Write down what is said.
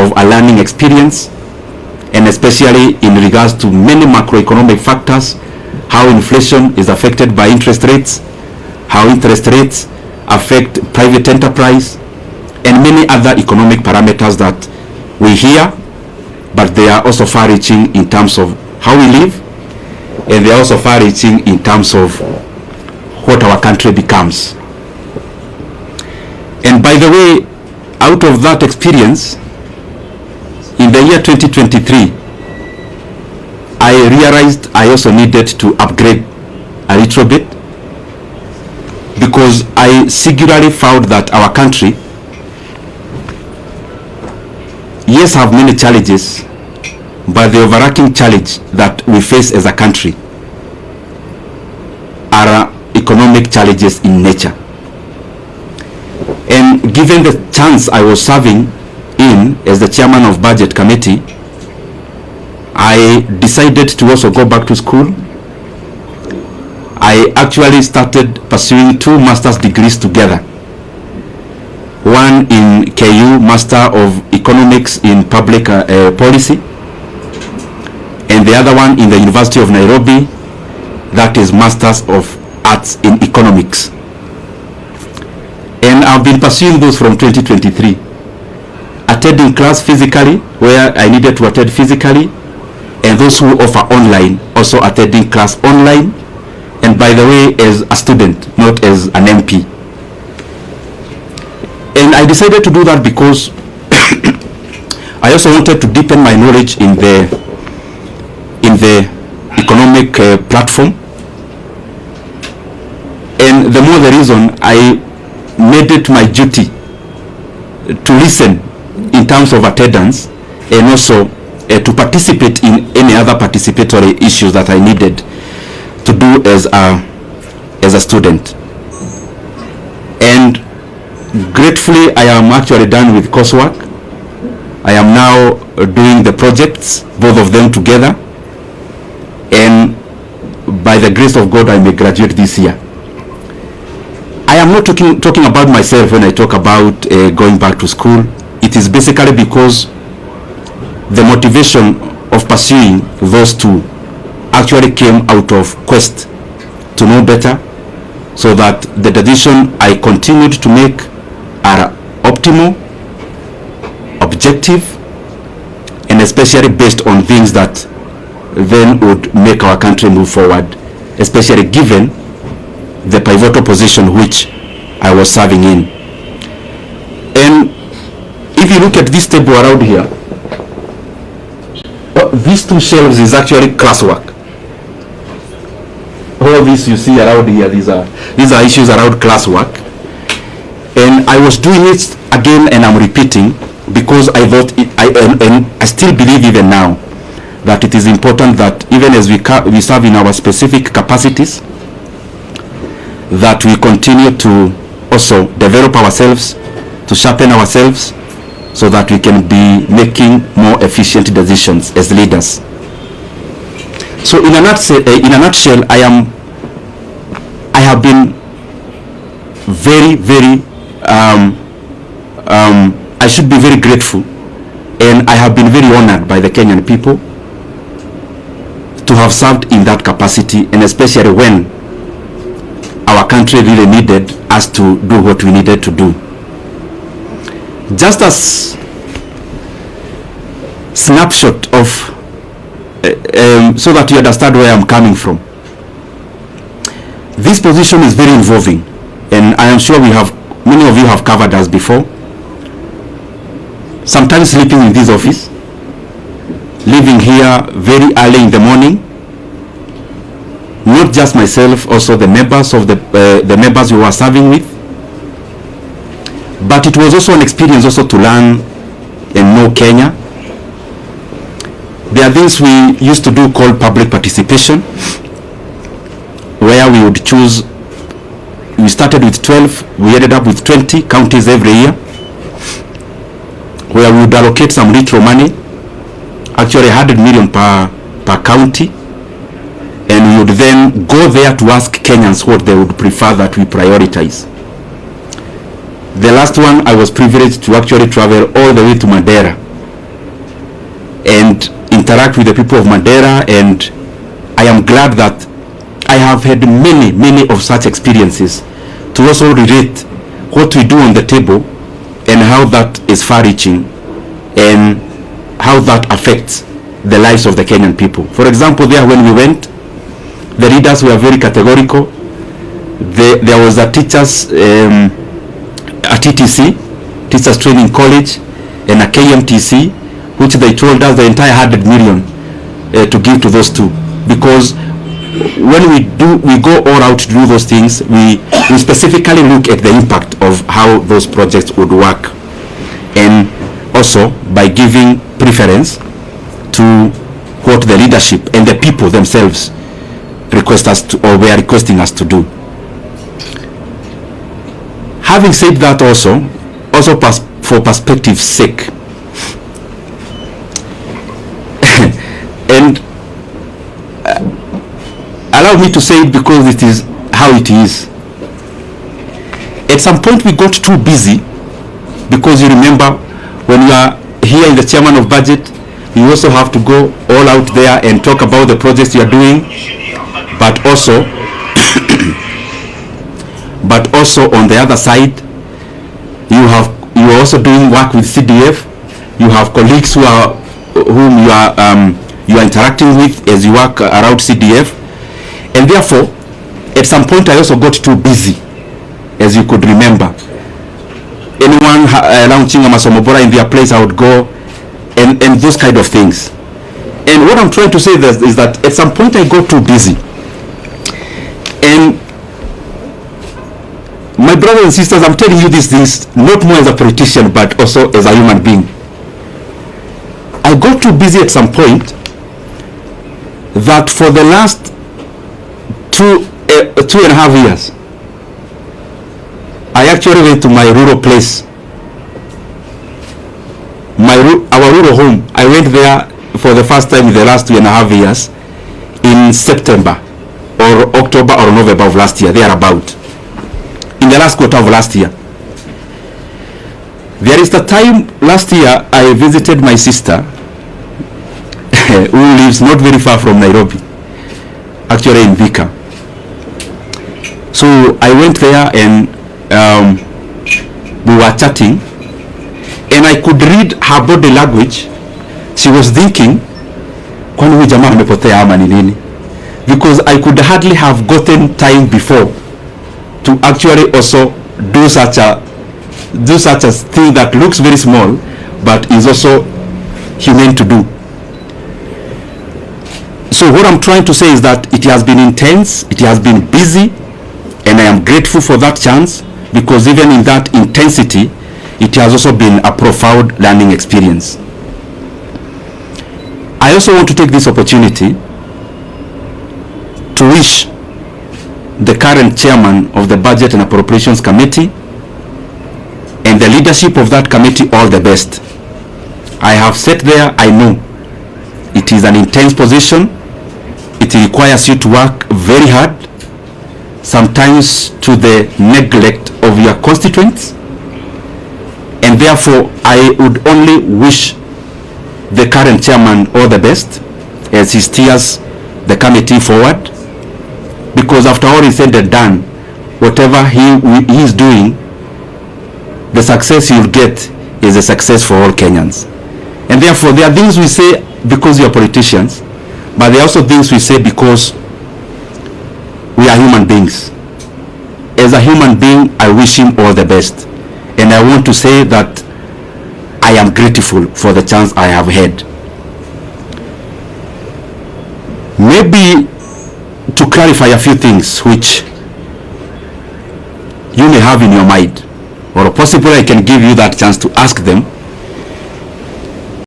of a learning experience, and especially in regards to many macroeconomic factors, how inflation is affected by interest rates, how interest rates affect private enterprise, and many other economic parameters that we hear, but they are also far-reaching in terms of how we live, and they are also far-reaching in terms of what our country becomes. And by the way, out of that experience, in the year 2023, I realized I also needed to upgrade a little bit, because I singularly found that our country, yes, have many challenges, but the overarching challenge that we face as a country are economic challenges in nature. And given the chance I was serving in as the chairman of budget committee, I decided to also go back to school. I actually started pursuing 2 master's degrees together. One in KU, Master of Economics in Public Policy, and the other one in the University of Nairobi, that is Masters of Arts in Economics. And I've been pursuing those from 2023, attending class physically where I needed to attend physically, and those who offer online also attending class online, and by the way, as a student, not as an MP. And I decided to do that because I also wanted to deepen my knowledge in the economic platform. And the more the reason, I made it my duty to listen in terms of attendance, and also to participate in any other participatory issues that I needed to do as a student. And gratefully, I am actually done with coursework. I am now doing the projects, both of them together, and by the grace of God, I may graduate this year. I am not talking about myself when I talk about going back to school. It is basically because the motivation of pursuing those 2 actually came out of quest to know better, so that the decision I continued to make are optimal, objective, and especially based on things that then would make our country move forward, especially given the pivotal position which I was serving in. And if you look at this table around here, these 2 shelves is actually classwork. All this you see around here, these are issues around classwork. And I was doing it again, and I'm repeating, because I thought and I still believe even now that it is important that even as we serve in our specific capacities, that we continue to also develop ourselves, to sharpen ourselves, so that we can be making more efficient decisions as leaders. So in a nutshell, I have been very, very, I should be very grateful, and I have been very honored by the Kenyan people to have served in that capacity, and especially when our country really needed us to do what we needed to do. Just as snapshot of so that you understand where I'm coming from. This position is very involving, and I am sure many of you have covered us before. Sometimes sleeping in this office, leaving here very early in the morning. Not just myself, also the members of the members we were serving with. But it was also an experience also to learn and know Kenya. There are things we used to do called public participation, where we would choose. We started with 12, we ended up with 20 counties every year, where we would allocate some retro money, actually 100 million per county, and we would then go there to ask Kenyans what they would prefer that we prioritize. The last one, I was privileged to actually travel all the way to Madeira and interact with the people of Mandera, and I am glad that I have had many of such experiences to also relate what we do on the table and how that is far-reaching and how that affects the lives of the Kenyan people. For example, there when we went, the leaders were very categorical. There was a teachers, a TTC, Teachers Training College, and a KMTC, which they told us the entire 100 million to give to those two, because when we go all out to do those things, we specifically look at the impact of how those projects would work, and also by giving preference to what the leadership and the people themselves request us to, or were requesting us to do. Having said that, also for perspective's sake, and allow me to say it because it is how it is. At some point we got too busy, because you remember when you are here in the chairman of budget, you also have to go all out there and talk about the projects you are doing, but also but also on the other side you are also doing work with CDF. You have colleagues whom you are interacting with as you work around CDF, and therefore at some point I also got too busy, as you could remember. Anyone launching a Masomobora in their place, I would go, and those kind of things. And what I'm trying to say is that at some point I got too busy, and my brothers and sisters, I'm telling you these things not more as a politician but also as a human being. I got too busy at some point that for the last 2.5 years I actually went to my rural place, our rural home. I went there for the first time in the last 2.5 years in September or October or November of last year, thereabout, in the last quarter of last year. There is the time last year I visited my sister who lives not very far from Nairobi, actually in Vika. So I went there and we were chatting, and I could read her body language. She was thinking, kwani huyu jamaa amepotea ama ni nini? Because I could hardly have gotten time before to actually also do such a thing that looks very small but is also humane to do. So what I'm trying to say is that it has been intense, it has been busy, and I am grateful for that chance, because even in that intensity it has also been a profound learning experience. I also want to take this opportunity to wish the current chairman of the Budget and Appropriations Committee and the leadership of that committee all the best. I have sat there, I know it is an intense position. It requires you to work very hard, sometimes to the neglect of your constituents, and therefore I would only wish the current chairman all the best as he steers the committee forward, because after all is said and done, whatever he is doing, the success you'll get is a success for all Kenyans. And therefore there are things we say because we are politicians, but there are also things we say because we are human beings. As a human being, I wish him all the best, and I want to say that I am grateful for the chance I have had. Maybe to clarify a few things which you may have in your mind, or possibly I can give you that chance to ask them